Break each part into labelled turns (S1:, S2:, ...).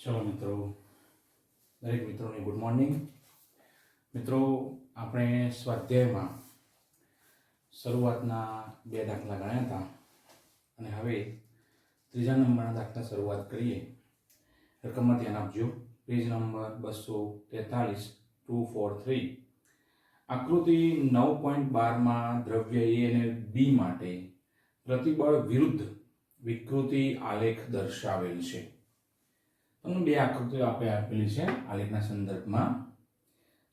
S1: चलो मित्रों, दरेक मित्रों ने गुड मॉर्निंग। मित्रों, આપણે સ્વાધ્યાયમાં શરૂઆતના બે દાખલા ગણ્યા હતા અને હવે ત્રીજા નંબરના દાખલા શરૂઆત કરીએ। રકમમાં ધ્યાન આપજો। Page number 243 243। આકૃતિ 9.12 માં દ્રવ્ય A અને B માટે પ્રતિબળ વિરુદ્ધ વિકૃતિ આલેખ દર્શાવેલ છે। તમને બે આકૃતિઓ આપેલી છે આલેખના સંદર્ભમાં।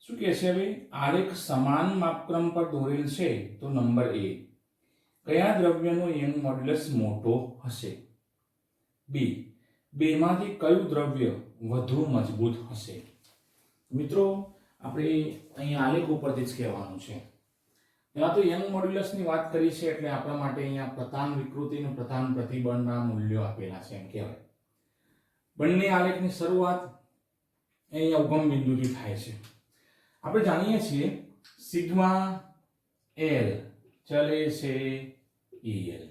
S1: શું કહે છે? હવે આલેખ સમાન માપક્રમ પર દોરેલ છે તો નંબર A, કયા દ્રવ્યનો યંગ મોડ્યુલસ મોટો હશે? B, બેમાંથી કયું દ્રવ્ય વધુ મજબૂત હશે? મિત્રો, આપણે અહીંયા આલેખ ઉપરથી જ કહેવાનું છે। પહેલા તો યંગ મોડ્યુલસની વાત કરી છે એટલે આપણા માટે અહીંયા પ્રધાન વિકૃતિ અને પ્રધાન પ્રતિબળના મૂલ્યો આપેલા છે એમ કહેવાય। બંને આલેખની શરૂઆત અહીંયા ઉગમ બિંદુથી થાય છે। આપણે જાણીએ છીએ સિગ્મા એલ ચલે છે EL,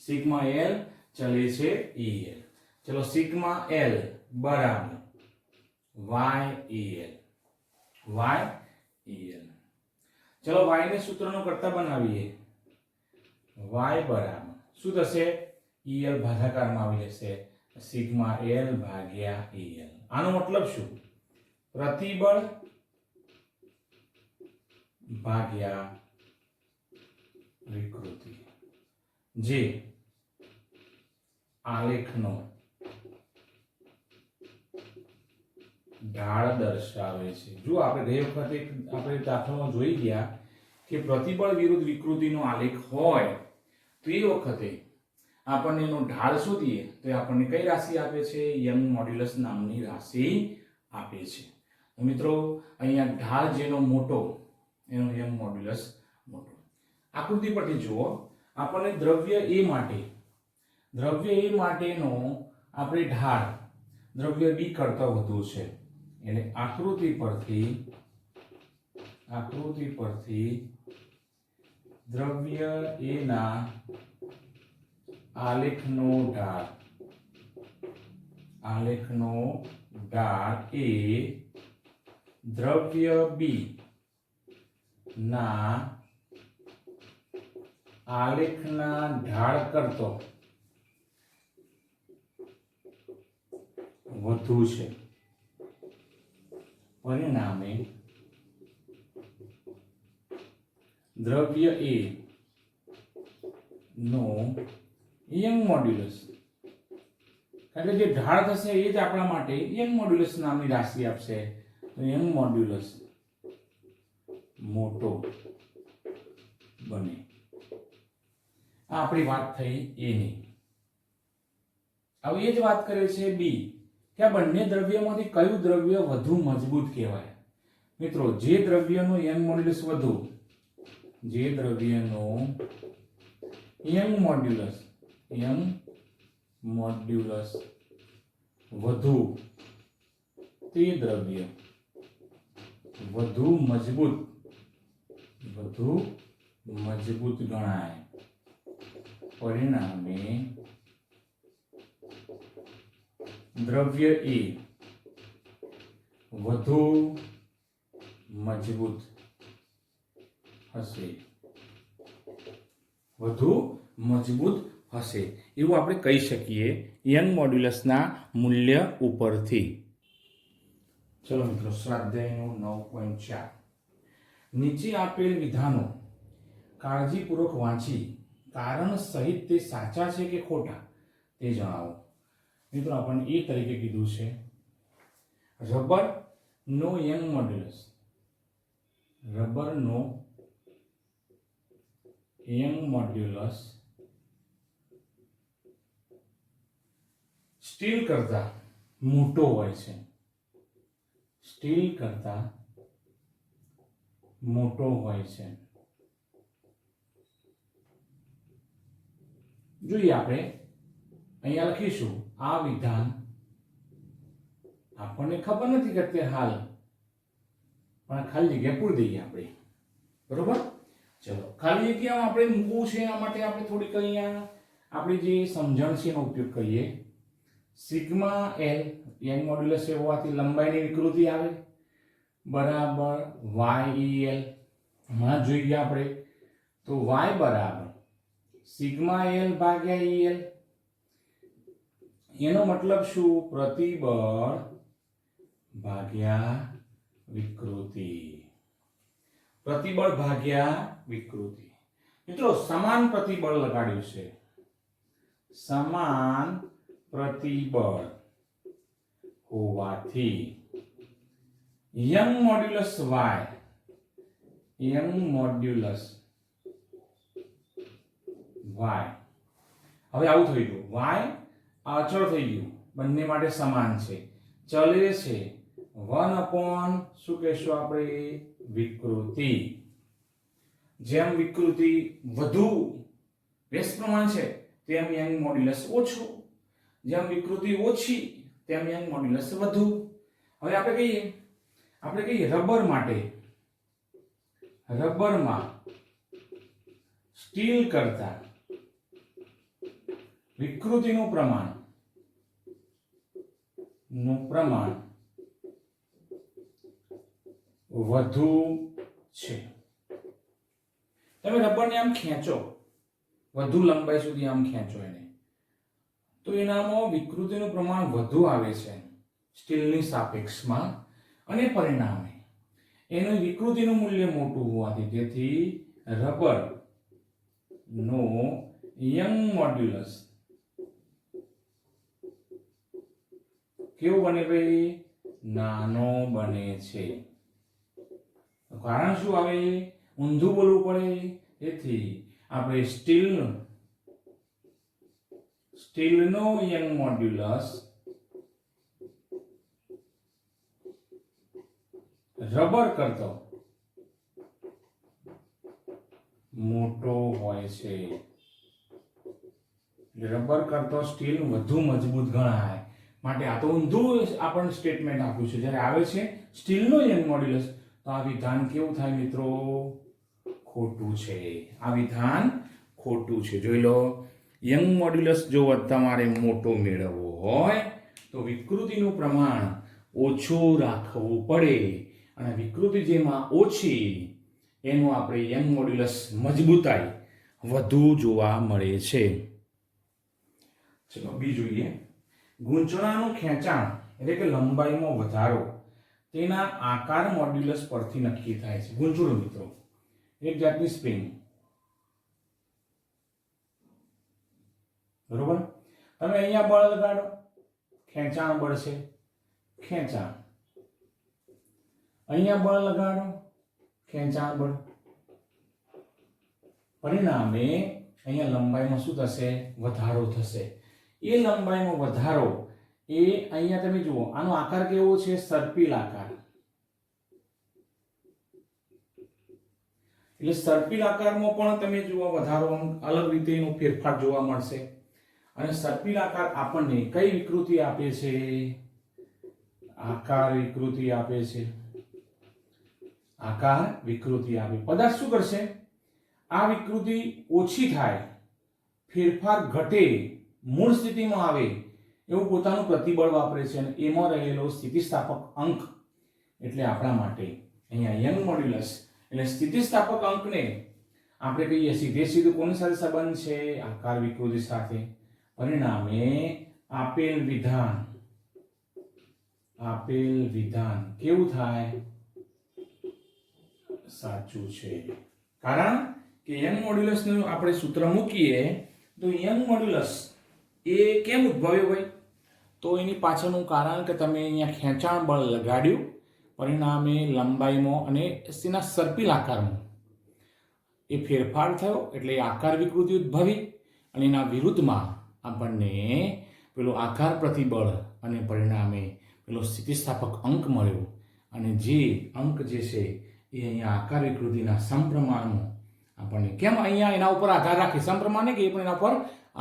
S1: સિગ્મા એલ ચલે છે EL। ચલો, સિગ્મા એલ બરાબર YEL, YEL। ચલો, y ને સૂત્રનો કરતા બનાવીએ। y બરાબર શું થશે? EL ભાગાકારમાં આવી જશે, સિગ્મા એલ ભાગ્યા EL। આનો મતલબ શું? પ્રતિબળ ભાગ્યા વિકૃતિ, જે આલેખનો ઢાળ દર્શાવે છે। જો આપણે ગઈ વખતે આપણે દાખલામાં જોઈ ગયા કે પ્રતિબળ વિરુદ્ધ વિકૃતિનો આલેખ હોય તો એ વખતે આપણને એનો ઢાળ શોધીએ તો આપણને કઈ રાશિ આપે છે? યંગ મોડ્યુલસ નામની રાશિ આપે છે। તો મિત્રો, અહીંયા ઢાળ જેનો મોટો એનો યંગ મોડ્યુલસ મોટો। આકૃતિ પરથી જુઓ, આપણને દ્રવ્ય A માટેનો આપણે ઢાળ દ્રવ્ય B કરતા વધુ છે, એટલે આકૃતિ પરથી દ્રવ્ય A ના આલેખનો ઢાળ એ દ્રવ્ય B ના આલેખના ઢાળ કરતો વધુ છે। પરિણામે દ્રવ્ય A નો યંગ મોડ્યુલસ, એટલે જે ઢાળ થશે એ જ આપણા માટે યંગ મોડ્યુલસ નામની રાશિ આપશે। તો યંગ મોડ્યુલસ મોટો બને। આ આપણી વાત થઈ A ની। હવે એ જ વાત કરે છે B, કે આ બંને દ્રવ્યમાંથી કયું દ્રવ્ય વધુ મજબૂત કહેવાય? મિત્રો, જે દ્રવ્યનો યંગ મોડ્યુલસ વધુ, જે દ્રવ્યનો યંગ મોડ્યુલસ વધુ, તે દ્રવ્ય વધુ મજબૂત ગણાય। પરિણામે દ્રવ્ય A વધુ મજબૂત હશે એવું આપણે કહી શકીએ યંગ મોડ્યુલસના મૂલ્ય ઉપરથી। ચલો મિત્રો, સ્વાધ્યાયનો 9.4, નીચે આપેલ વિધાનો કાળજીપૂર્વક વાંચી કારણ સહિત તે સાચા છે કે ખોટા તે જણાવો। મિત્રો, આપણને એ તરીકે કીધું છે રબરનો યંગ મોડ્યુલસ સ્ટીલ કરતા મોટો હોય છે। જોઈએ, આપણે અહીંયા લખીશું આ વિધાન આપણને ખબર નથી કે તે હાલ, પણ ખાલી જગ્યા પૂરી દઈએ આપણે, બરોબર? ચલો, ખાલી જગ્યા આપણે મૂકવું છે, આ માટે આપણે થોડીક અહીંયા આપણી જે સમજણ છે એનો ઉપયોગ કરીએ। સિગ્મા એલ યંગ મોડ્યુલસ એ હોવાથી લંબાઈની વિકૃતિ આવે બરાબર YEL. હમણાં જોઈએ આપણે તો y બરાબર સિગ્મા એલ ભાગ્યા EL. એનો મતલબ શું? પ્રતિબળ ભાગ્યા વિકૃતિ. પ્રતિબળ ભાગ્યા વિકૃતિ. મિત્રો સમાન પ્રતિબળ લગાડ્યું છે. સમાન પ્રતિબળ હોવાથી યંગ મોડ્યુલસ y હવે આવું થઈ ગયું. y અચળ થઈ ગયું, બંને માટે સમાન છે, ચલે છે. 1 upon શું કહેશું આપણે? વિકૃતિ. જેમ વિકૃતિ વધુ વ્યસ્ત પ્રમાણ છે તેમ યંગ મોડ્યુલસ ઓછું, જેમ વિકૃતિ ઓછી તેમ યંગ મોડ્યુલસ વધુ. હવે આપણે કહીએ રબર માટે, રબરમાં સ્ટીલ કરતા વિકૃતિનું પ્રમાણ વધુ છે. તમે રબરને આમ ખેંચો, વધુ લંબાઈ સુધી આમ ખેંચો એને, તો એનામાં વિકૃતિનું પ્રમાણ વધુ આવે છે સ્ટીલની સાપેક્ષમાં, અને પરિણામે એનું વિકૃતિનું મૂલ્ય મોટું હોવાથી તેથી રબર નો યંગ મોડ્યુલસ કેવું બને ભાઈ? નાનો બને છે. કારણ શું આવે? ઊંધું બોલવું પડે. તેથી આપણે સ્ટીલનો યંગ મોડ્યુલસ રબર કરતો મોટો હોય છે. રબર કરતો સ્ટીલ વધુ મજબૂત ગણાય. માટે આ તો ઊંધું આપણને સ્ટેટમેન્ટ આપ્યું છે. જ્યારે આવે છે સ્ટીલનો યંગ મોડ્યુલસ તો આ વિધાન કેવું થાય મિત્રો? ખોટું છે. આ વિધાન ખોટું છે. જોઈ લો, યંગ મોડ્યુલસ જો તમારે મોટો મેળવવો હોય તો વિકૃતિનું પ્રમાણ ઓછું રાખવું પડે, અને વિકૃતિ જેમાં ઓછી એનું આપણે યંગ મોડ્યુલસ મજબૂતાઈ વધુ જોવા મળે છે. ચલો બીજું જોઈએ. ગૂંચળાનું ખેંચાણ એટલે કે લંબાઈમાં વધારો તેના આકાર મોડ્યુલસ પરથી નક્કી થાય છે. ગૂંચળું મિત્રો એક જાતની સ્પ્રિંગ, બરોબર? તમે અહીંયા બળ લગાડો, ખેંચાણ બળ છે, ખેંચાણ. અહીંયા બળ લગાડો, ખેંચાણ બળ. પરિણામે અહીંયા લંબાઈમાં શું થશે? વધારો થશે. એ લંબાઈનો વધારો એ અહીંયા તમે જુઓ, આનો આકાર કેવો છે? સર્પિલ આકાર. એટલે સર્પિલ આકારમાં પણ તમે જુઓ વધારો, અલગ રીતે એનો ફેરફાર જોવા મળશે. અને સર્પિલ આકાર આપણને કઈ વિકૃતિ આપે છે? આકાર વિકૃતિ આપે છે. આકાર વિકૃતિ આપે. પદાર્થ શું કરશે? આ વિકૃતિ ઓછી થાય, ફેરફાર ઘટે, મૂળ સ્થિતિમાં આવે એવું પોતાનું પ્રતિબળ વાપરે છે, અને એમાં રહેલો સ્થિતિસ્થાપક અંક એટલે આપણા માટે અહીંયા યંગ મોડ્યુલસ એટલે સ્થિતિસ્થાપક અંકને આપણે કહીએ સીધું કોની સાથે સંબંધ છે? આકાર વિકૃતિ સાથે. પરિણામે આપેલ વિધાન કેવું થાય? સાચું છે. કારણ કે યંગ મોડ્યુલસનું આપણે સૂત્ર મૂકીએ તો યંગ મોડ્યુલસ એ કેમ ઉદ્ભવ્યો ભાઈ? તો એની પાછળનું કારણ કે તમે અહીંયા ખેંચાણ બળ લગાડ્યું, પરિણામે લંબાઈમાં અને તેના સર્પિલ આકારમાં એ ફેરફાર થયો, એટલે આકાર વિકૃતિ ઉદ્ભવી, અને એના વિરુદ્ધમાં આપણને પેલો આકાર પ્રતિબળ અને પરિણામે પેલો સ્થિતિસ્થાપક અંક મળ્યો. અને જે અંક જે છે એ અહીંયા આકાર વિકૃતિના સમપ્રમાણમાં આપણને કેમ અહીંયા એના ઉપર આધાર રાખે, સમપ્રમાણ કે એ પણ એના પર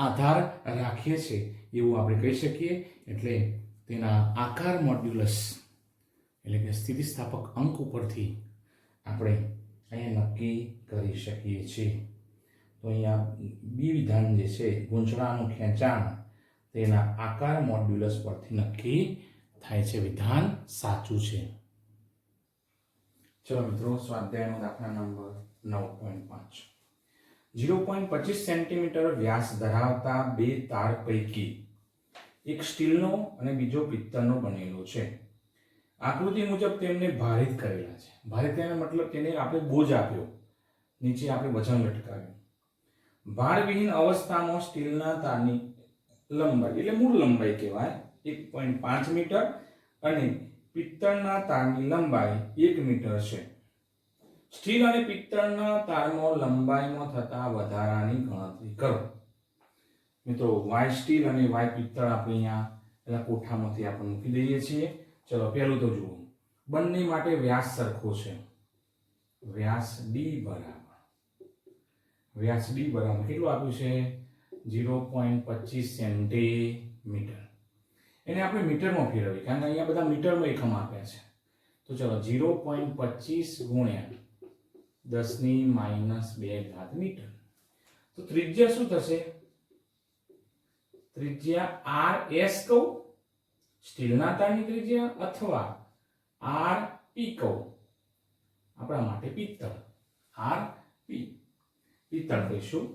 S1: આધાર રાખીએ છે એવું આપણે કહી શકીએ. એટલે તેના આકાર મોડ્યુલસ એટલે કે સ્થિતિસ્થાપક અંક ઉપરથી આપણે અહીંયા નક્કી કરી શકીએ છીએ. તો અહીંયા બી વિધાન જે છે ગૂંચળાનું ખેંચાણ તેના આકાર મોડ્યુલસ પરથી નક્કી થાય છે. વિધાન સાચું છે. ચલો મિત્રો, સ્વાધ્યાયનો દાખલા નંબર 9.5. 0.25 સેન્ટીમીટર વ્યાસ ધરાવતા બે તાર પૈકી એક સ્ટીલનો અને બીજો પિત્તળનો બનેલો છે. આકૃતિ મુજબ તેમને ભારિત કરેલા છે. ભારિત એનો મતલબ તેને આપણે બોજ આપ્યો, નીચે આપણે વજન લટકાવ્યું. ભારવિહીન અવસ્થામાં સ્ટીલના તારની લંબાઈ એટલે મૂળ લંબાઈ કહેવાય 1.5 મીટર અને પિત્તળના તારની લંબાઈ 1 મીટર છે. સ્ટીલ અને પિત્તળના તારમાં લંબાઈમાં થતા વધારાની ગણતરી કરો. મિત્રો, વાય સ્ટીલ અને વાય પિત્તળ આપણે અહીંયા પેલા કોઠામાંથી આપણે મૂકી દઈએ છીએ. ચલો, પહેલું તો જુઓ, બંને માટે વ્યાસ સરખો છે. વ્યાસ d બરાબર કેટલું આપ્યું છે? 0.25 સેન્ટીમીટર. એને આપણે મીટરમાં ફેરવીએ, કારણ કે અહીંયા બધા મીટરમાં એકમ આપ્યા છે. તો ચલો, 0.25 ગુણ્યા 10⁻² મીટર. તો ત્રિજ્યા શું થશે? ત્રિજ્યા RS કહું, સ્ટીલના તારની ત્રિજ્યા, અથવા RP કહું, આપણા માટે પિત્તળ, RP પિત્તળ કહીશું.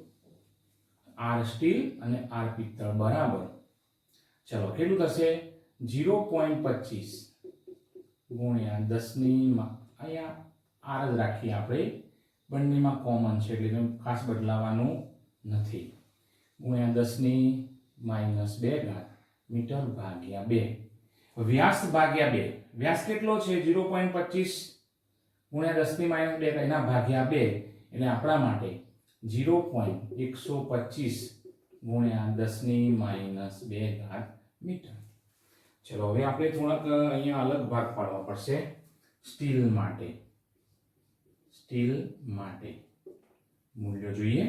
S1: R સ્ટીલ અને R પિત્તળ બરાબર, ચલો કેટલું થશે? 0.25 ગુણ્યા 10 અહીંયા R જ રાખીએ આપણે, બંનેમાં કોમન છે એટલે ખાસ બદલાવાનું નથી. ગુણ્યા 10⁻² મીટર ભાગ્યા 2. વ્યાસ ભાગ્યા 2. વ્યાસ કેટલો છે? 0.25 ગુણ્યા 10⁻², એના ભાગ્યા 2 એટલે આપણા માટે 0.125 ગુણ્યા 10⁻² મીટર. ચલો, હવે આપણે થોડાક અહીંયા અલગ ભાગ પાડવા પડશે. સ્ટીલ માટે મૂલ્ય જોઈએ.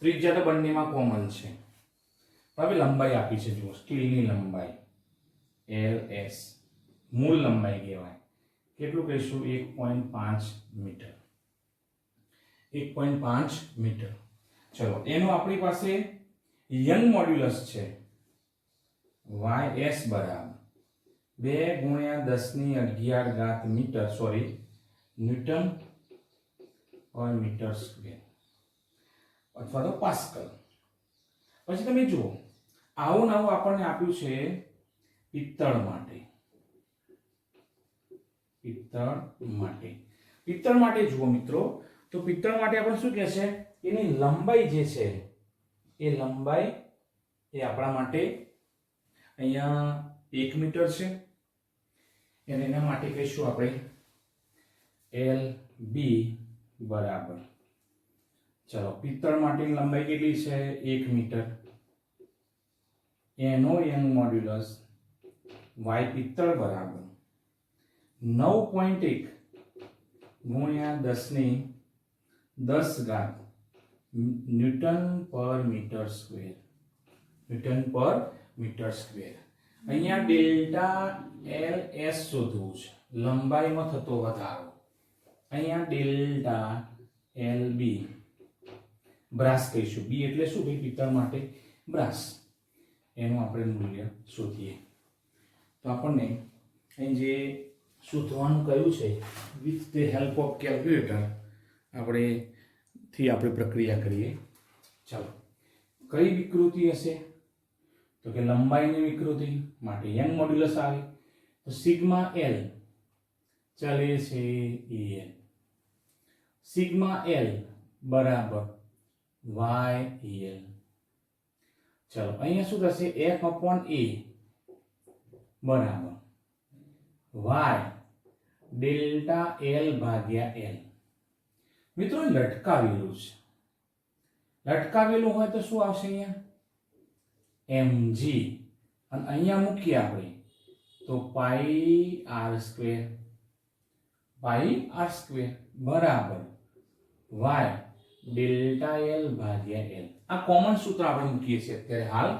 S1: ત્રિજ્યા તો બંનેમાં કોમન છે. હવે લંબાઈ આપી છે, જુઓ, સ્ટીલની લંબાઈ LS મૂળ લંબાઈ કહેવાય. કેટલું કહીશું? 1.5 મીટર. 1.5 મીટર. ચલો, એનો આપણી પાસે યંગ મોડ્યુલસ છે YS બરાબર 2 ગુણ્યા 10⁻11 મીટર, સોરી, ન્યૂટન પર મીટર સ્ક્વેર અથવા તો પાસ્કલ. પછી તમે જુઓ, આવું નવું આપણને આપ્યું છે પિત્તળ માટે જુઓ મિત્રો, તો પિત્તળ માટે આપણે શું કહે છે? એની લંબાઈ જે છે એ લંબાઈ એ આપણા માટે અહીંયા 1 મીટર છે. અને એના માટે કહીશું આપણે LB બરાબર, ચલો, પિત્તળ માટેની લંબાઈ કેટલી છે? 1 મીટર. એનો યંગ મોડ્યુલસ Y પિત્તળ બરાબર 9.1 ગુણ્યા 10⁻10 ન્યૂટન પર મીટર સ્ક્વેર. અહીંયા ડેલ્ટા LS શોધવું છે, લંબાઈમાં થતો વધારો. અહીંયા ડેલ્ટા LB બ્રાસ કહીશું. B એટલે શું ભાઈ? પિત્તળ માટે બ્રાસ. એનું આપણે મૂલ્ય શોધીએ. તો આપણને અહીં જે શોધવાનું કહ્યું છે, with the help of calculator આપણે પ્રક્રિયા કરીએ. ચાલો, કઈ વિકૃતિ હશે? તો કે લંબાઈની વિકૃતિ માટે યંગ મોડ્યુલસ આવે તો સિગ્મા L ચાલે છે EL. સિગ્મા L બરાબર YEL. ચલો, અહીંયા શું થશે? F/A બરાબર Y ડેલ્ટા L ભાગ્યા L. મિત્રો, લટકાવેલું છે. લટકાવેલું હોય તો શું આવશે? અહીંયા mg, અને અહીંયા મૂકીએ આપણે તો πr² બરાબર y ડેલ્ટા L ભાગ્યા L. આ કોમન સૂત્ર આપણે મૂકીએ છીએ અત્યારે હાલ.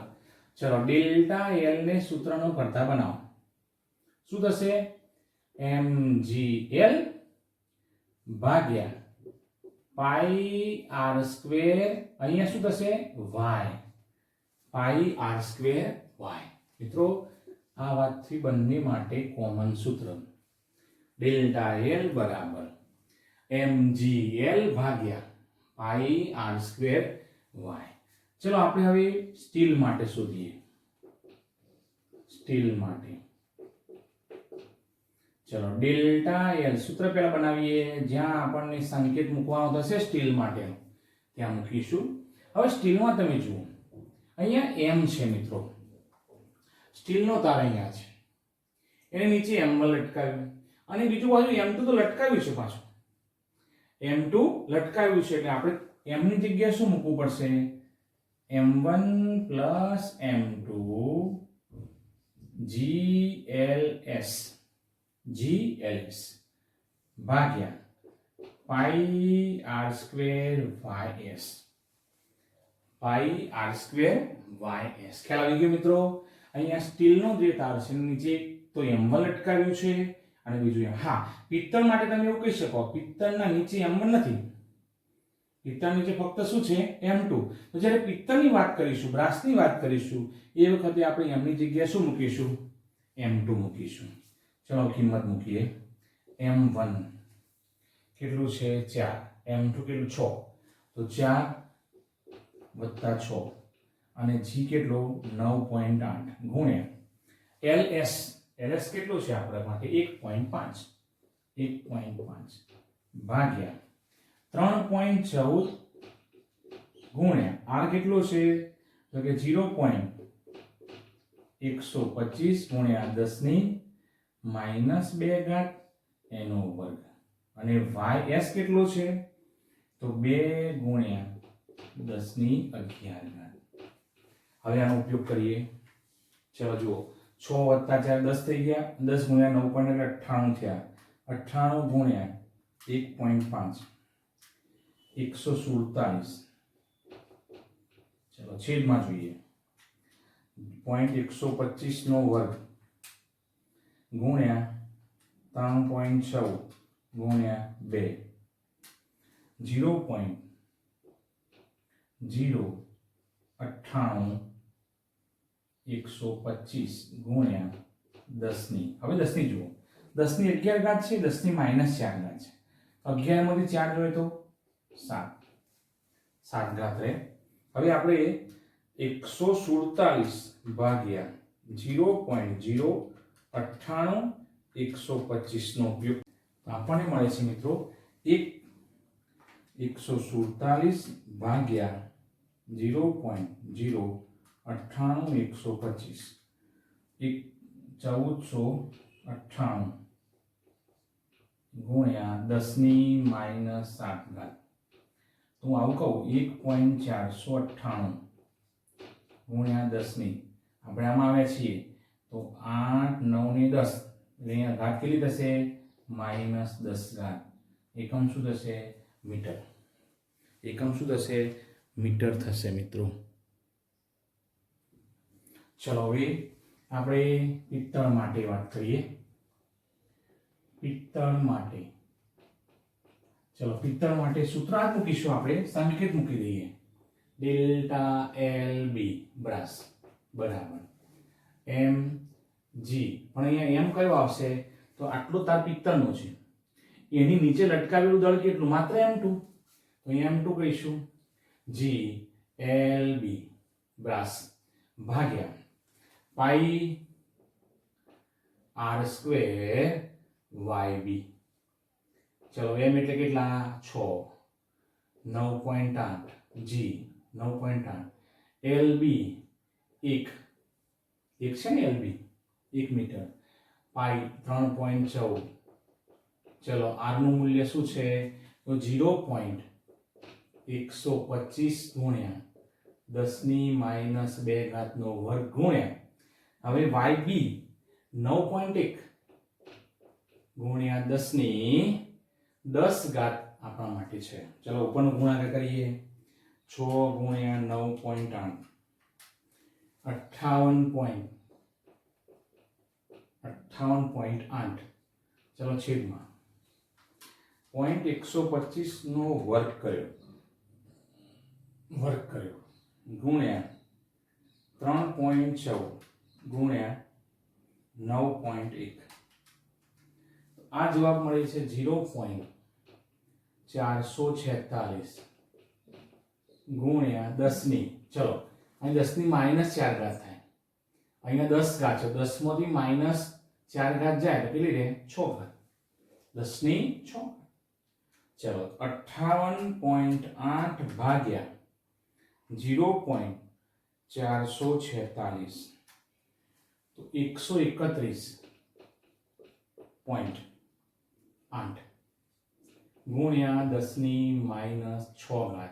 S1: ચલો, ડેલ્ટા L ને સૂત્રનો કરતા બનાવો. શું થશે? mgl ભાગ્યા πr², અહીંયા શું થશે? y પાઈ આર સ્ક્વેર વાય. મિત્રો આ વાતથી બંને માટે કોમન સૂત્ર ડેલ્ટા એલ બરાબર mgl ભાગ્યા પાઈ આર સ્ક્વેર વાય. ચલો આપણે હવે સ્ટીલ માટે શોધીએ. સ્ટીલ માટે ચલો ડેલ્ટા એલ સૂત્ર પહેલા બનાવીએ. જ્યાં આપણને સંકેત મૂકવાનો થશે સ્ટીલ માટેનો ત્યાં મૂકીશું. હવે સ્ટીલમાં તમે જુઓ અહીંયા m છે મિત્રો, સ્ટીલનો તાર અહીંયા છે, એને નીચે m1 લટકાવ્યું અને બીજું બાજુ m2 તો લટકાવ્યું છે પાછું. m2 લટકાવ્યું છે એટલે આપણે m ની જગ્યાએ શું મૂકવું પડશે? m1 plus m2 GLS ભાગ્યા પાઈ આર સ્ક્વેર ys. પાઈ આર સ્ક્વેર ys. ખ્યાલ આવી ગયો મિત્રો? અહીંયા સ્ટીલનો જે તાર છે નીચે તો m1 લટકાવ્યું છે અને બીજું હા પિત્તળ માટે તમે એવું કહી શકો પિત્તળના નીચે m1 નથી, પિત્તળ નીચે ફક્ત શું છે m2. તો જ્યારે પિત્તળની વાત કરીશું, બ્રાસની વાત કરીશું એ વખતે આપણે m ની જગ્યાએ શું મૂકીશું? m2 મૂકીશું. ચલો કિંમત મૂકીએ. m1 કેટલું છે? 4. m2 કેટલું? 6. તો 4 વત્તા 6 અને g કેટલો? 9.8 ગુણ્યા ls કેટલું છે આપણા માટે? 1.5 ભાગ્યા 3.14 ગુણ્યા r કેટલો છે? તો કે 0.125 ગુણ્યા 10 ની -2 ઘાત એનો વર્ગ અને ys કેટલો છે? તો 2 ગુણ્યા 10 ની 11 ઘાત. હવે આનો ઉપયોગ કરીએ. ચલો જુઓ 6 વત્તા 4 10 થઈ ગયા, 10 ગુણ્યા 9 98 થયા, 98 ગુણ્યા 1.5 147. ચલો છેદમાં જોઈએ 0.125 નો વર્ગ ગુણ્યા 3.6 ગુણ્યા 2 0.098 125 ગુણ્યા 10 ની. હવે 10 ની જુઓ 10 ની 11 ઘાત છે, 10 ની -4 ઘાત છે. 11 માંથી 4 જોઈએ તો 7 ઘાત રહે. હવે આપણે 147 ભાગ્યા 0.098 125 નો ઉપયોગ આપણને મળે છે મિત્રો 147 ભાગ્યા 0.098 125 1498 ગુણ્યા 10 ની -7 ઘાત. તો હું આવું કહું 1.498 ગુણ્યા 10 ની આપણે આમાં આવ્યા છીએ તો 8 9 ની 10 એટલે અહીંયા ઘાત કેટલી થશે? -10 ઘાત. એકમ શું થશે? મીટર. એકમ શું થશે? મીટર થશે મિત્રો. ચલો હવે આપણે પિત્તળ માટે વાત કરીએ. પિત્તળ માટે ચલો પિત્તળ માટે સૂત્ર આ મૂકીશું, આપણે સંકેત મૂકી દઈએ. ડેલ્ટા LB બ્રાસ બરાબર mg. પણ અહીંયા m કયો આવશે? તો આટલો તાર પિત્તળનો છે, એની નીચે લટકાવેલું દળ કેટલું? માત્ર m2. તો m2 કહીશું GLB બ્રાસ ભાગ્યા પાઈ આર સ્ક્વેર YB. ચલો m એટલે કેટલા? 6. 9.8 G 9.8 LB 1 છે ને LB 1 મીટર પાઈ 3.14. ચલો r નું મૂલ્ય શું છે? તો 0.125 ગુણ્યા 10 ની -2 ઘાત નો વર્ગ ગુણ્યા હવે YB 9.1 ગુણ્યા 10 ની 10 ઘાત આપણા માટે છે. ચલો ઉપરનો ગુણાકાર કરીએ. 6 ગુણ્યા 9.8 58.8. ચલો છેદમાં 0.125 નો વર્ગ કર્યો ગુણ્યા 3.14 ગુણ્યા 9.1 આ જવાબ મળે છે 0.446 ગુણ્યા 10 ની ચલો અહીં 10 ની -4 ઘાત થાય અહીંયા 10 ઘાત છે 10 માંથી -4 ઘાત જાય તો કેટલી રહે 6 ઘાત 10 ની 6 ચલો 58.8 ભાગ્યા 0.446 તો 131.8 ગુણ્યા 10 ની -6 ઘાત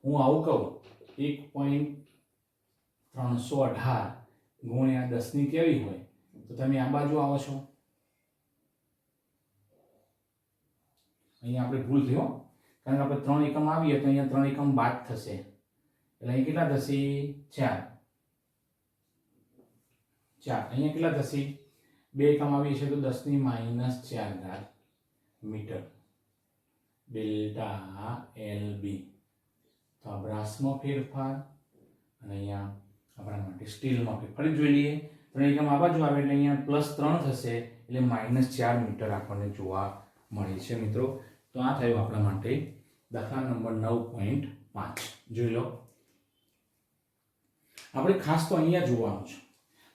S1: હું આવું કહું 1.318 ગુણ્યા 10 ની કેવી હોય તો તમે આ બાજુ આવો છો અહીંયા આપણે ભૂલ થયો કારણ કે આપણે 3 એકમ આવીએ તો અહીંયા 3 એકમ બાદ થશે એટલે અહીં કેટલા થશે 4 અહીંયા કેટલા થશે 2 એકમ આવી છે તો 10 ની -4 ઘાત મીટર ડેલ્ટા LB તો આ બ્રાસમાં ફેરફાર અને અહીંયા આપણા માટે સ્ટીલમાં ફેરફાર જોઈ લઈએ 3 એકમ આ બાજુ આવે એટલે અહીંયા +3 થશે એટલે -4 મીટર આપણને જોવા મળે છે મિત્રો તો આ થયું આપણા માટે દાખલા નંબર 9.5 જોઈ લો આપણે ખાસ તો અહીંયા જોવાનું છે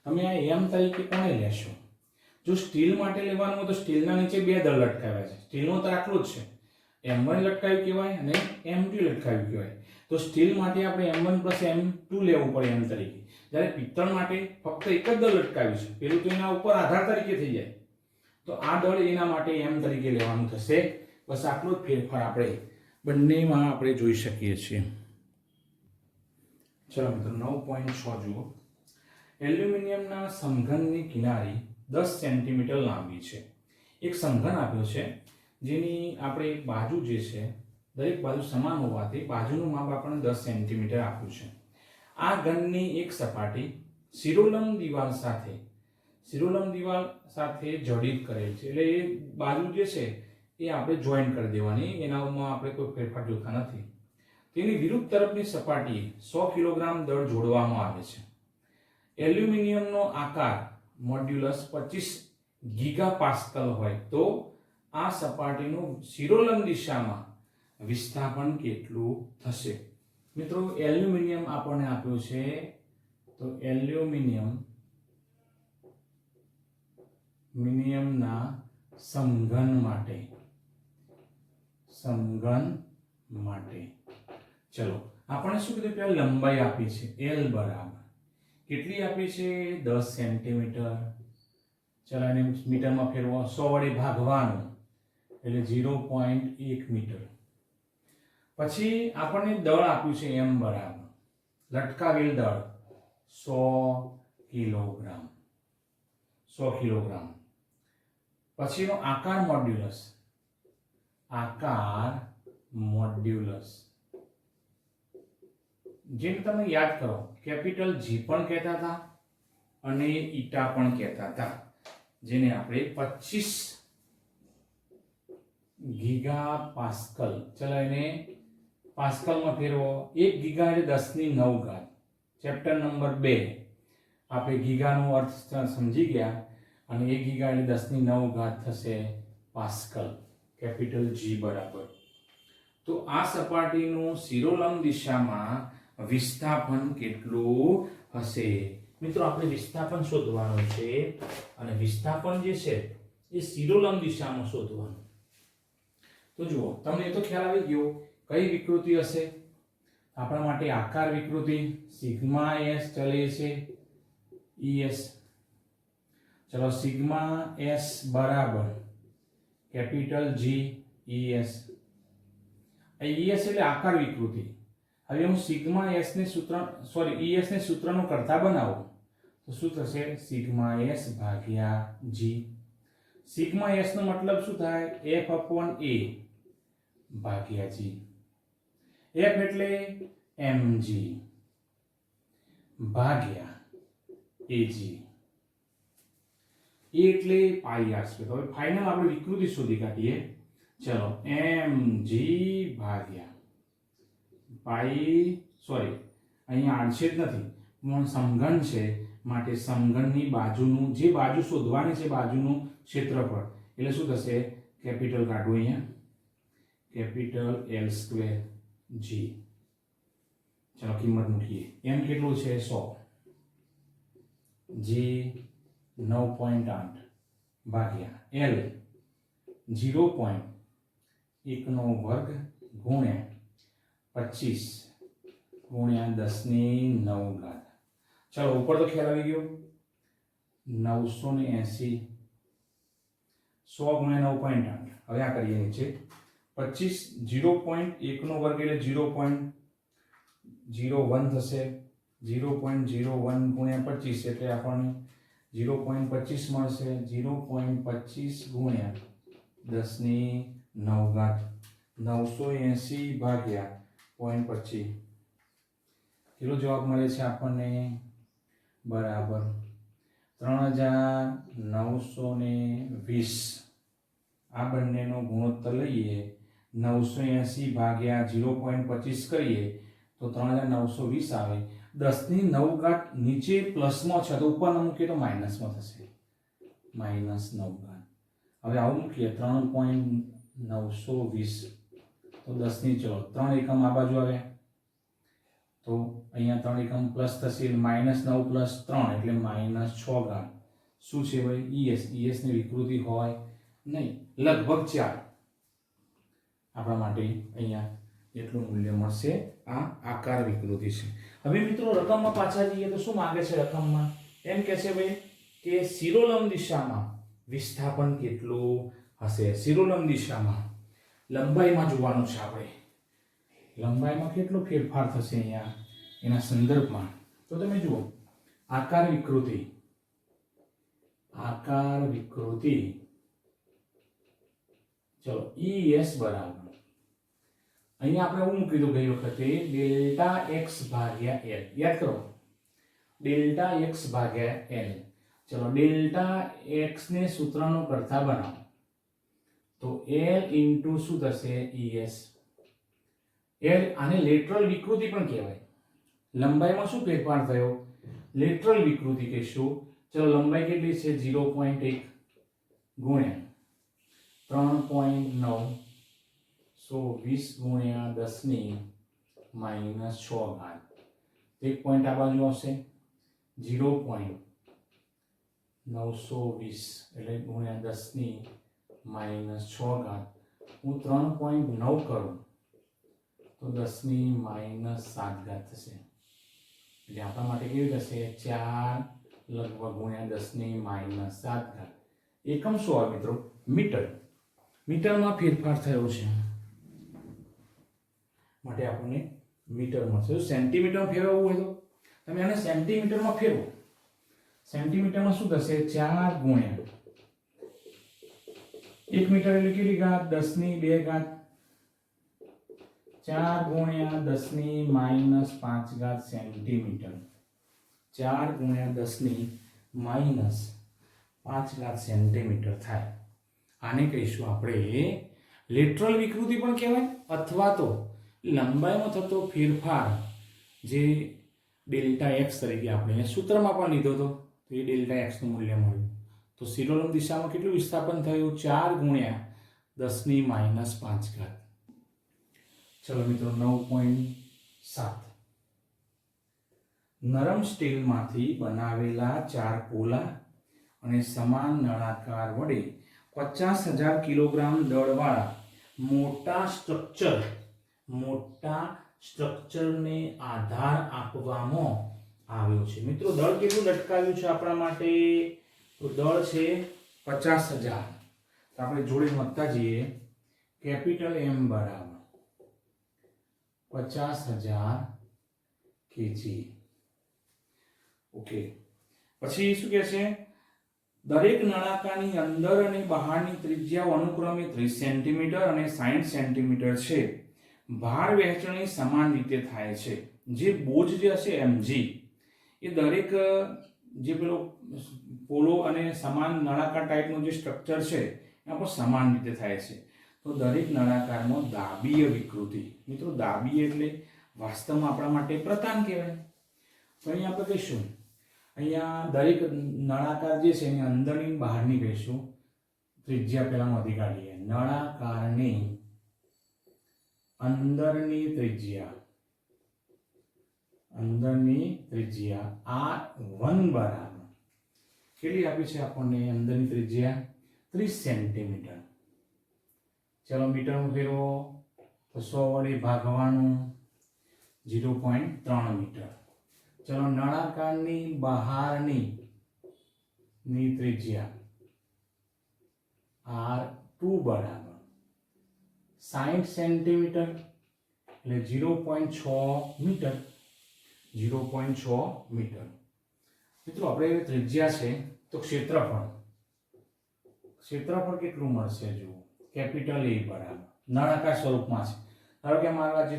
S1: તમે આ m તરીકે કોને લેશો જો સ્ટીલ માટે લેવાનું હોય તો સ્ટીલના નીચે 2 દળ લટકાવ્યા છે સ્ટીલનો તો આટલું જ છે m1 લટકાવ્યું કહેવાય અને m2 લટકાવ્યું કહેવાય તો સ્ટીલ માટે આપણે m1 + m2 લેવું પડે m તરીકે જ્યારે પિત્તળ માટે ફક્ત એક જ દળ લટકાવ્યું છે પેલું તો એના ઉપર આધાર તરીકે થઈ જાય તો આ દળ એના માટે m તરીકે લેવાનું થશે બસ આટલો જ ફેરફાર આપણે બંનેમાં આપણે જોઈ શકીએ છીએ ચલો મિત્રો 9.6 જુઓ એલ્યુમિનિયમના સમઘનની કિનારી 10 સેન્ટીમીટર લાંબી છે એક સમઘન આપ્યો છે જેની આપણે બાજુ જે છે દરેક બાજુ સમાન હોવાથી બાજુનું માપ આપણને 10 સેન્ટીમીટર આપ્યું છે આ ઘનની એક સપાટી શિરોલંબ દિવાલ સાથે જડિત કરેલ છે એટલે એ બાજુ જે છે એ આપણે જોઈન્ટ કરી દેવાની એનામાં આપણે કોઈ ફેરફાર જોતા નથી તેની વિરુદ્ધ તરફની સપાટીએ 100 કિલોગ્રામ દળ જોડવામાં આવે છે એલ્યુમિનિયમનો આકાર મોડ્યુલસ 25 ગીગાપાસ્કલ હોય તો આ સપાટીનું શિરોલંબ દિશામાં વિસ્થાપન કેટલું થશે મિત્રો એલ્યુમિનિયમ આપણને આપ્યું છે તો એલ્યુમિનિયમના સમઘન માટે ચલો આપણે શું કીધું પેલા લંબાઈ આપી છે L બરાબર કેટલી આપી છે 10 સેન્ટીમીટર ચલો એને મીટરમાં ફેરવો 100 વડે ભાગવાનું એટલે 0.1 મીટર પછી આપણને દળ આપ્યું છે m બરાબર લટકાવેલ દળ 100 કિલોગ્રામ પછીનો આકાર મોડ્યુલસ જેને તમે યાદ કરો કેપિટલ G પણ કહેતા હતા અને ઈટા પણ કહેતા હતા જેને આપણે 25 ગીગાપાસ્કલ ચલો એને પાસ્કલમાં ફેરવો 1 ગીગા એટલે 10 ની 9 ઘાત ચેપ્ટર નંબર 2 આપણે ગીગાનો અર્થ સમજી ગયા અને 1 ગીગા એટલે 10 ની 9 ઘાત થશે પાસ્કલ કેપિટલ G બરાબર તો આ સપાટીનું શિરોલંબ દિશામાં વિસ્થાપન કેટલું હશે મિત્રો આપણે વિસ્થાપન શોધવાનું છે અને વિસ્થાપન જે છે એ શિરોલંબ દિશામાં શોધવાનું તો જુઓ તમને એ તો ખ્યાલ આવી ગયો કઈ વિકૃતિ હશે આપણા માટે આકાર વિકૃતિ સિગ્મા s ચલે છે es ચલો સિગ્મા s બરાબર કેપિટલ G es es એટલે આકાર વિકૃતિ હવે હું સિગ્મા s ને es ને સૂત્રનો કરતા બનાવું તો શું થશે સિગ્મા s ભાગ્યા g સિગ્મા s નો મતલબ શું થાય f/a ભાગ્યા g f એટલે mg ભાગ્યા ag એટલે પાઈ r સ્ક્વેર હવે ફાઇનલ આપણે વિકૃતિ શોધી કાઢીએ ચલો mg ભાગ્યા પાઈ અહીંયા આડછેદ નથી પણ સમઘન છે માટે સમઘનની બાજુનું જે બાજુ શોધવાની છે બાજુનું ક્ષેત્રફળ એટલે શું થશે કેપિટલ કાઢવું અહીંયા કેપિટલ L સ્ક્વેર G ચાલો કિંમત મૂકીએ m કેટલું છે 100 G 9.8 ભાગ્યા L 0.1 નો વર્ગ ગુણ્યા 25 ગુણ્યા 10 ઘાત ચાલો ઉપર તો ખ્યાલ આવી ગયો 980 100 ગુણ્યા 9.8 હવે આ કરીએ નીચે 25 0.1 નો વર્ગ એટલે 0.01 થશે 0.01 ગુણ્યા 25 એટલે આપણને 0.25 મળશે 0.25 ગુણ્યા 10 ઘાત 980 ભાગ્યા 0.25 કેટલો જવાબ મળે છે આપણને બરાબર 3920 આ બંનેનો ગુણોત્તર લઈએ 980 ભાગ્યા 0.25 કરીએ તો 3920 આવે 10 ઘાત નીચે પ્લસમાં છે તો ઉપર મૂકીએ તો માઇનસમાં થશે -9 ઘાત હવે આવું મૂકીએ 3.920 તો 10 ચલો 3 એકમ આ બાજુ આવે તો અહીંયા 3 એકમ પ્લસ થશે -9 પ્લસ 3 એટલે -6 ઘાત શું છે ભાઈ ES ની વિકૃતિ હોય નહીં લગભગ 4 આપણા માટે અહીંયા એટલું મૂલ્ય મળશે આ આકાર વિકૃતિ છે હવે મિત્રો રકમમાં પાછા જઈએ તો શું માંગે છે રકમમાં એમ કહે છે ભાઈ કે શિરોલંબ દિશામાં વિસ્થાપન કેટલું હશે શિરોલંબ દિશામાં લંબાઈમાં જોવાનું છે આપણે લંબાઈમાં કેટલો ફેરફાર થશે અહીંયા એના સંદર્ભમાં તો તમે જુઓ આકાર વિકૃતિ ચલો ES બરાબર અહીંયા આપણે એવું મૂકી દઉં ગઈ વખતે ડેલ્ટા x ભાગ્યા L યાદ કરો ડેલ્ટા x ભાગ્યા L ચલો ડેલ્ટા x ને સૂત્રનો કરતા બનાવો તો L ઇન્ટુ શું થશે ES L આને લેટરલ વિકૃતિ પણ કહેવાય લંબાઈમાં શું ફેરફાર થયો લેટરલ વિકૃતિ કહેશું ચલો લંબાઈ કેટલી છે 0.1 ગુણ્યા 3.9 120 ગુણ્યા 10 - 6 ઘાત એક પોઈન્ટ આ બાજુ આવશે 0.920 એટલે ગુણ્યા 10 - 6 ઘાત હું 3.9 કરું તો 10 - 7 ઘાત થશે એટલે આપણા માટે કેવી થશે 4 લગભગ ગુણ્યા 10 - 7 ઘાત એકમ શું આવે મિત્રો મીટરમાં ફેરફાર થયો છે માટે આપણને મીટરમાં છે સેન્ટીમીટરમાં ફેરવવું હોય તો તમે આને સેન્ટીમીટરમાં ફેરવો સેન્ટીમીટરમાં શું થશે 4 ગુણ્યા 1 મીટર એટલે કેટલી ઘાત 10 ઘાત 4 ગુણ્યા 10 - 5 ઘાત સેન્ટીમીટર 4 ગુણ્યા 10 - 5 ઘાત સેન્ટીમીટર થાય આને કહીશું આપણે લેટરલ વિકૃતિ પણ કહેવાય અથવા તો લંબાઈમાં થતો ફેરફાર જે ડેલ્ટા x તરીકે આપણે સૂત્રમાં પણ લીધો હતો તો એ ડેલ્ટા x નું મૂલ્ય મળ્યું તો શિરોલંબ દિશામાં કેટલું વિસ્થાપન થયું 4 ગુણ્યા 10 - 5 ઘાત ચલો મિત્રો 9.7 નરમ સ્ટીલમાંથી બનાવેલા 4 પોલા અને સમાન નળાકાર વડે 50,000 કિલોગ્રામ દળવાળા મોટા સ્ટ્રક્ચરને આધાર આપવામાં આવ્યો છે મિત્રો દળ કેટલું લટકાવ્યું છે આપણા માટે તો દળ છે 50,000 તો આપણે જોડે વધતા જઈએ કેપિટલ M બરાબર 50,000 kg ઓકે પછી શું કહે છે દરેક નળાકારની અંદર અને બહારની ત્રિજ્યાઓ અનુક્રમે 30 સેન્ટીમીટર અને 60 સેન્ટીમીટર છે ભાર વહેંચણી સમાન રીતે થાય છે જે બોજ જે હશે mg એ દરેક જે પેલો પોલો અને સમાન નળાકાર ટાઈપનું જે સ્ટ્રક્ચર છે એમાં પણ સમાન રીતે થાય છે તો દરેક નળાકારમાં દાબીય વિકૃતિ મિત્રો દાબીય એટલે વાસ્તવમાં આપણા માટે પ્રતાન કહેવાય તો અહીંયા આપણે કહીશું, અહીંયા દરેક નળાકાર જે છે એની અંદરની બહારની કહીશું ત્રિજ્યા પહેલા નોંધી કાઢીએ. નળાકારની અંદરની ત્રિજ્યા R1 બરાબર કેટલી આપી છે આપણને? અંદરની ત્રિજ્યા 30 સેન્ટીમીટર. ચલો મીટરમાં ફેરવો તો 100 વડે ભાગવાનું 0.3 મીટર. ચલો નળાકારની બહારની ત્રિજ્યા R2 બરાબર 60 સેન્ટીમીટર એટલે 0.6 મીટર. 0.6 મીટર. મિત્રો આપણે ત્રિજ્યા છે તો ક્ષેત્રફળ કેટલું મળશે? જુઓ, કેપિટલ A બરાબર નળાકાર સ્વરૂપમાં છે. ધારો કે અમારા જે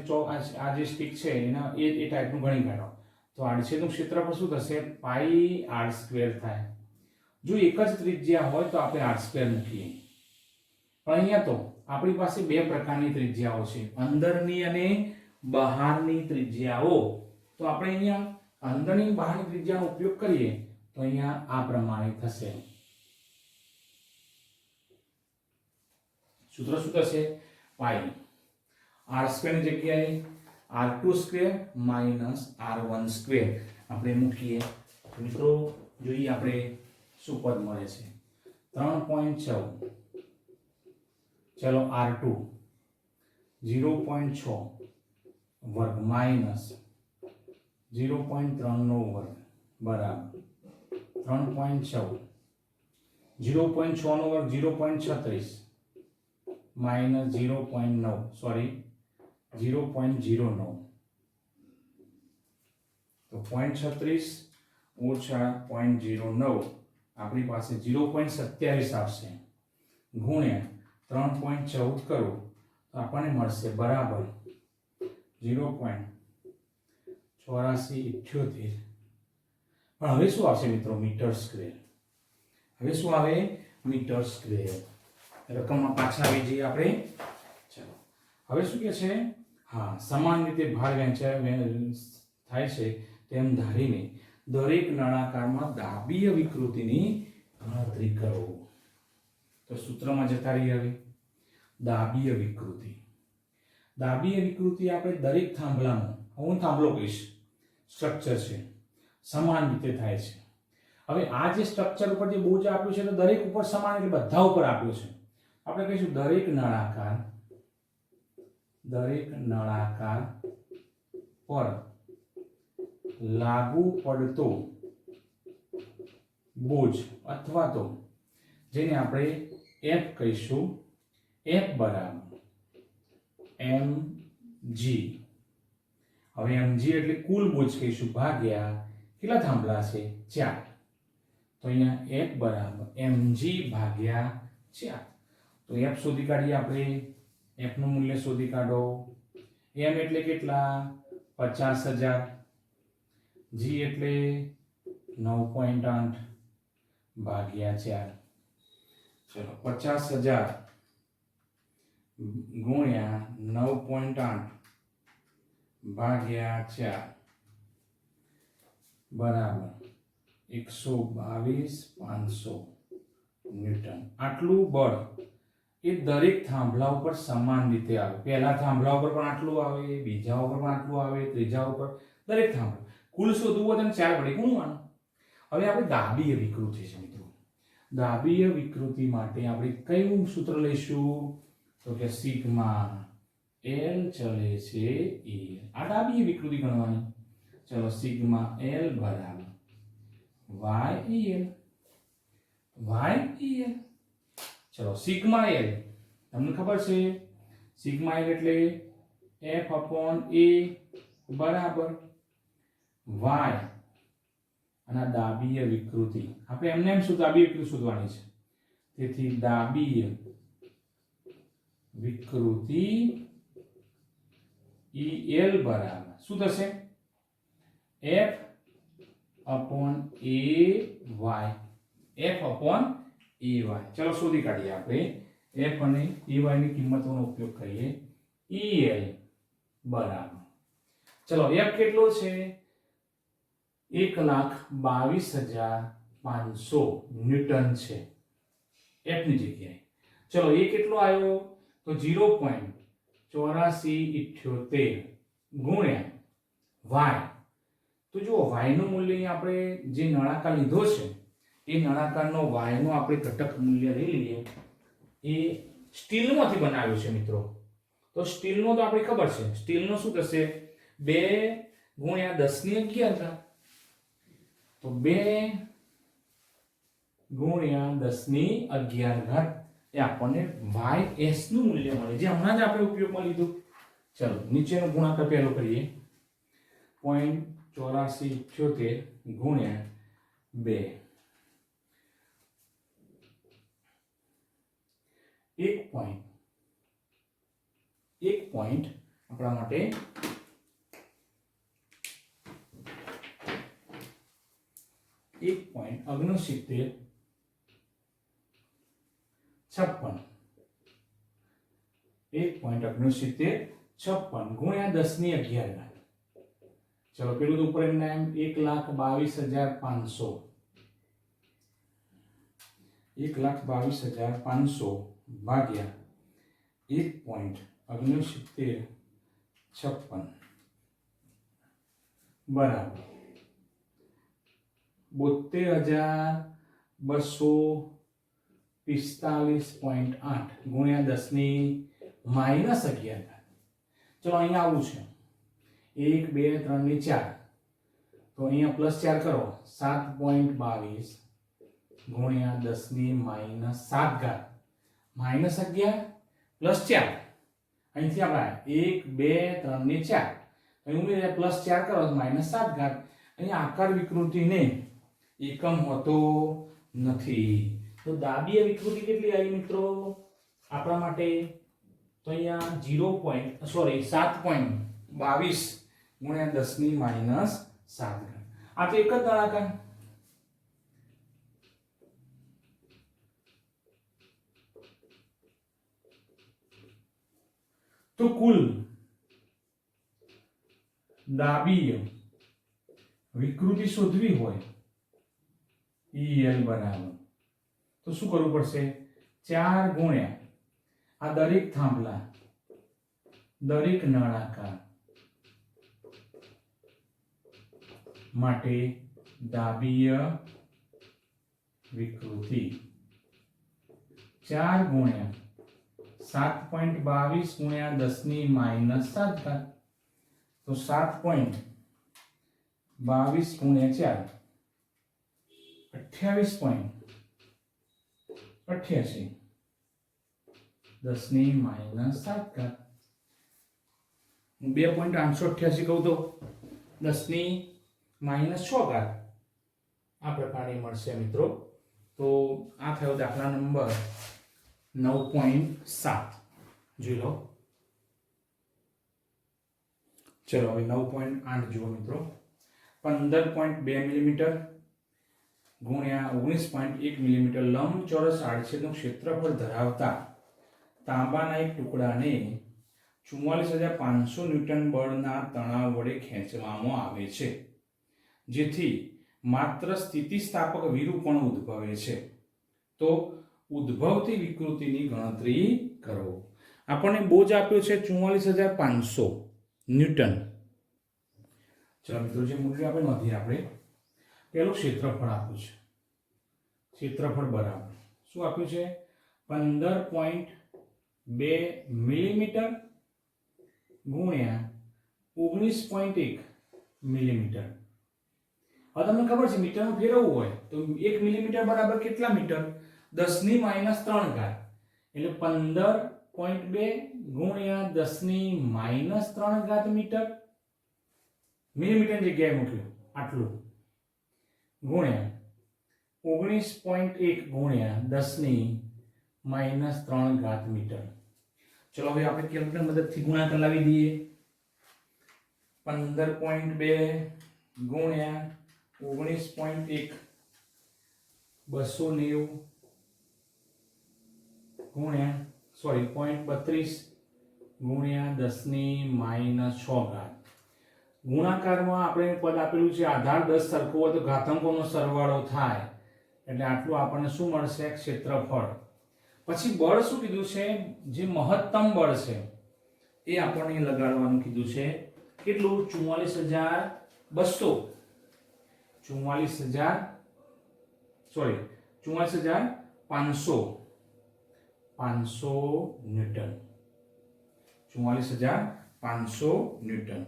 S1: આ જે સ્ટીક છે એના એ ટાઈપનું ગણી કાઢો તો આડછેદનું ક્ષેત્રફળ શું થશે? પાઈ r² થાય. જો એક જ ત્રિજ્યા હોય તો આપણે r² મૂકીએ, પણ અહીંયા તો આપણી પાસે બે પ્રકારની ત્રિજ્યાઓ છે, અંદરની અને બહારની ત્રિજ્યાઓ. તો આપણે અહીંયા અંદરની બહારની ત્રિજ્યાનો ઉપયોગ કરીએ તો અહીંયા આ પ્રમાણે થશે. સૂત્ર શું થશે? પાઈ r² ની જગ્યાએ r2² માઇનસ r1² આપણે મૂકીએ. મિત્રો જોઈએ આપણે શું પદ મળે છે. 3.14. ચલો r2 0.6 વર્ગ માઇનસ 0.3 નો વર્ગ બરાબર 3.14. 0.6 નો વર્ગ 0.36 માઇનસ 0.9 સોરી 0.09 તો 0.36 ઓછા 0.09 આપણી પાસે 0.27 આવશે ગુણ્યા 3.14 કરો તો આપણને મળશે બરાબર 0.8478. પણ હવે શું આવશે મિત્રો? Metre square. હવે શું આવે? Metre square. રકમમાં પાછા આવી જઈએ આપણે. ચલો હવે શું કહે છે? હા, સમાન રીતે ભાર થાય છે તેમ ધારીને દરેક નળાકારમાં દાબીય વિકૃતિની ગણતરી કરો. તો સૂત્રમાં જતા રહીએ. હવે દાબીય વિકૃતિ આપણે દરેક થાંભલામાં, હું થાંભલો કહીશ, સ્ટ્રક્ચર છે, સમાન રીતે થાય છે. હવે આ જે સ્ટ્રક્ચર ઉપર જે બોજ આપ્યું છે તો દરેક ઉપર સમાન એટલે બધા ઉપર આપ્યું છે. આપણે કહીશું દરેક નળાકાર પર લાગુ પડતો બોજ અથવા તો જેને આપણે F કહીશું, F બરાબર mg. હવે mg એટલે કુલ બોજ કહીશું ભાગ્યા કેટલા થાંભલા છે? 4. તો અહીંયા F બરાબર mg ભાગ્યા 4. તો F શોધી કાઢીએ આપણે. F નું મૂલ્ય શોધી કાઢો. m એટલે કેટલા? 50,000. g એટલે 9.8 ભાગ્યા 4. ચલો 50,000 ગુણ્યા 9.8 ભાગ્યા 4 બરાબર 122,500 ન્યૂટન. આટલું બળ એ દરેક થાંભલા ઉપર સમાન રીતે આવે. પહેલા થાંભલા ઉપર પણ આટલું આવે, બીજા ઉપર પણ આટલું આવે, ત્રીજા ઉપર, દરેક થાંભલા કુલ શોધવું હોય તો 4 વડે ગુણવાનું. હવે આપણે દાબીય વિકૃતિ છે મિત્રો. દાબીય વિકૃતિ માટે આપણે કયું સૂત્ર લઈશું? તો કે સિગ્મા L ચલે છે E. આ દાબીય વિકૃતિ ગણવાની. ચલો સિગ્મા L બરાબર YEL. ચલો સિગ્મા L તમને ખબર છે, સિગ્મા L એટલે F/A બરાબર y અને દાબીય વિકૃતિ. આપણે એમને એમ શું દાબીય વિકૃતિ શોધવાની છે. તેથી દાબીય વિકૃતિ EL બરાબર શું થશે? F/AY. ચલો શોધી કાઢીએ આપણે. F અને AY ની કિંમતોનો ઉપયોગ કરીએ. EL બરાબર, ચલો F કેટલો છે? 1,22,500 ન્યૂટન છે F ની જગ્યાએ. ચલો એ કેટલો આવ્યો તો 0.8478 ગુણ્યા y. તો જુઓ y નું મૂલ્ય અહીં આપણે જે નળાકાર લીધો છે એ નળાકારનો y નો આપણે ઘટક મૂલ્ય લઈ લઈએ. એ સ્ટીલમાંથી બનાવ્યું છે મિત્રો. તો સ્ટીલનો તો આપણે ખબર છે, સ્ટીલનો શું થશે 2 ગુણ્યા 10⁻11. તો 2 ગુણ્યા 10⁻11 એ આપણને ys નું મૂલ્ય મળે, જે હમણાં જ આપણે ઉપયોગમાં લીધું. ચલો નીચેનો ગુણાકાર પહેલો કરીએ. 0.8478 ગુણ્યા 2. 1 પોઈન્ટ આપણા માટે 1.6956 1.6956 ગુણ્યા 10⁻11. ચલો પેલું તો ઉપર એમના એમ 1,22,500 1,22,500 ભાગ્યા 1.6956 બરાબર 72,245.8 ગુણ્યા 10⁻11. ચલો અહીંયા આવું છે 1 2 3 ને 4, તો અહીંયા +4 કરો 7.22 ગુણ્યા 10⁻7 -11 +4. અહીંથી આપણે 1 2 3 ને 4 અહીં ઉમેરીને +4 કરો તો -7. અહીંયા આકાર વિકૃતિને એકમ હોતો નથી. તો દાબીય વિકૃતિ કેટલી આવી મિત્રો આપણા માટે? તો અહીંયા 7.22 ગુણ્યા 10⁻7. આ તો એક જ નળાકાર. તો કુલ દાબીય વિકૃતિ શોધવી હોય EL બરાબર તો શું કરવું પડશે? 4 ગુણ્યા આ દરેક થાંભલા, દરેક નળાકાર માટે દાબીય વિકૃતિ 4 ગુણ્યા 7.22 ગુણ્યા 10⁻7. તો 7.22 ગુણ્યા 4 28.88 10⁻7. 2.888 કહું તો 10⁻6 આ પ્રકારે મળશે મિત્રો. તો આ થયો દાખલા નંબર 9.7. જોઈ લો. ચલો હવે 9.8 જુઓ મિત્રો. 15.2 મિલીમીટર ગુણ્યા 19.1 મિલીમીટર લંબચોરસ આડછેદનું ક્ષેત્રફળ ધરાવતા તાંબાના એક ટુકડાને 44,500 ન્યૂટન બળના તણાવ વડે ખેંચવામાં આવે છે, જેથી માત્ર સ્થિતિસ્થાપક વિરૂપણ ઉદ્ભવે છે. તો ઉદ્ભવતી વિકૃતિની ગણતરી કરો. આપણને બોજ આપ્યો છે 44,500 ન્યૂટન. ચલો મિત્રો જે મૂલ્ય આપણે નોંધીએ. આપણે પેલું ક્ષેત્રફળ આપ્યું છે. ક્ષેત્રફળ બરાબર શું આપ્યું છે? 15.2 મિલીમીટર ગુણ્યા 19.1 મિલીમીટર. હવે તમને ખબર છે મીટરમાં ફેરવવું હોય તો 1 મિલીમીટર બરાબર કેટલા મીટર? 10⁻3. એટલે 15.2 ગુણ્યા 10⁻3 મીટર. મિલીમીટર જગ્યાએ મૂક્યું આટલું ગુણ્યા 19.1 ગુણ્યા 10⁻3 મીટર. ચલો હવે આપણે કેલ્ક્યુલેટર મદદથી ગુણાકાર લાવી દઈએ. 15.2 ગુણ્યા 19.1 290 ગુણ્યા 0.32 ગુણ્યા 10⁻6. ગુણાકારમાં આપણે પદ આપેલું છે આધાર 10 સરખો હોય તો ઘાતાંકોનો સરવાળો થાય એટલે આટલું આપણને શું મળશે ક્ષેત્રફળ. પછી બળ શું કીધું છે જે મહત્તમ બળ છે એ આપણને લગાડવાનું કીધું છે કેટલું 44200 ન્યૂટન 44500 ન્યૂટન.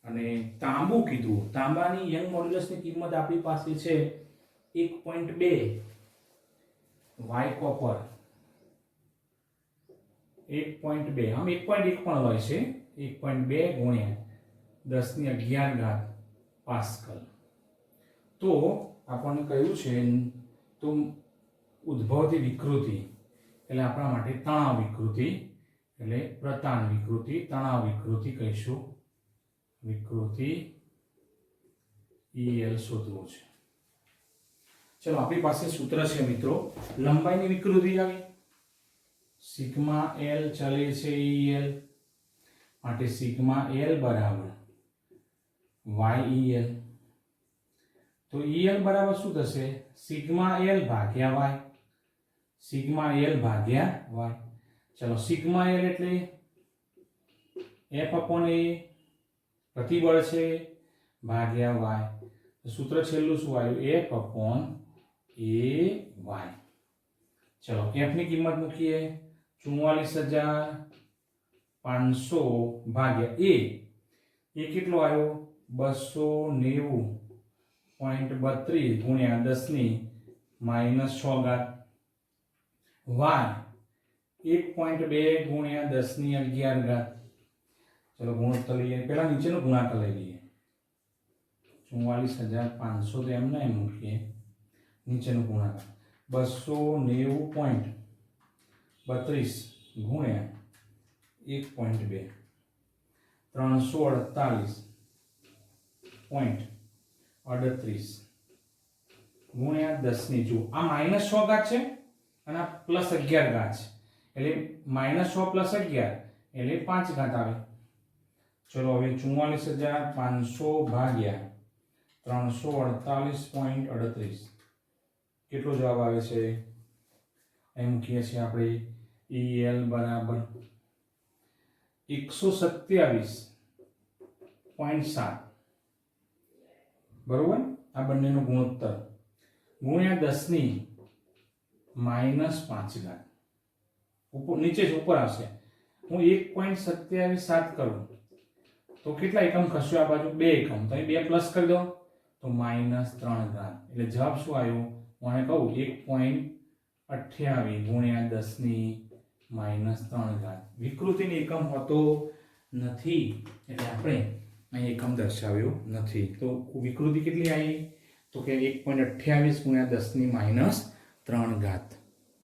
S1: અને તાંબુ કીધું તાંબાની યંગ મોડ્યુલસની કિંમત આપણી પાસે છે 1.2 વાય કોપર 1.2 આમ 1.1 પણ હોય છે 1.2 ગુણ્યા 1011 પાસ્કલ. તો આપણને કહ્યું છે તો ઉદ્ભવતી વિકૃતિ એટલે આપણા માટે તણાવ વિકૃતિ એટલે પ્રતાન વિકૃતિ તણાવ વિકૃતિ કહીશું વિકૃતિ EL શોધવું છે. ચલો આપણી પાસે સૂત્ર છે મિત્રો લંબાઈની વિકૃતિ આવી સિગ્મા L ચલે છે EL માટે સિગ્મા L બરાબર YEL. તો EL બરાબર શું થશે સિગ્મા L ભાગ્યા y સિગ્મા L ભાગ્યા y. ચલો સિગ્મા L એટલે F/A પ્રતિબળ છે ભાગ્યા y. સૂત્ર છેલ્લું શું આવ્યું F/A y. ચલો F ની કિંમત મૂકીએ 44500 ભાગ્યા A એ કેટલો આવ્યો 290.32 ગુણ્યા 10 ની -6 ઘાત y 1.2 ગુણ્યા 10 ની 11 ઘાત. ચલો ગુણોત્તર લઈએ પહેલા નીચેનો ગુણાકાર લઈ લઈએ 44500 તો એમને એમ મૂકીએ નીચેનો ગુણાકાર 290.32 ગુણ્યા 1.2 348.38 ગુણ્યા 10 ની જુઓ આ -6 ઘાત છે અને આ +11 ઘાત છે એટલે -6 + 11 એટલે 5 ઘાત આવે. ચલો હવે 44500 ભાગ્યા 348.38 કેટલો જવાબ આવે છે એમ મૂકીએ છીએ આપણે EL બરાબર 127.7 બરોબર. આ બંનેનો ગુણોત્તર ગુણ્યા 10 ની -5 ઘાત ઉપર નીચે જ ઉપર આવશે. હું 1.27 કરું તો કેટલા એકમ ખસ્યો આ બાજુ 2 એકમ તો અહીં 2 પ્લસ કરી દો તો -3 ઘાત એટલે જવાબ શું આવ્યો હું આને કહું 1.28 ગુણ્યા 10 ની -3 ઘાત. વિકૃતિની એકમ હોતો નથી એટલે આપણે અહીં એકમ દર્શાવ્યો નથી. તો વિકૃતિ કેટલી આવી તો કે 1.28 ગુણ્યા 10 ની -3 ઘાત.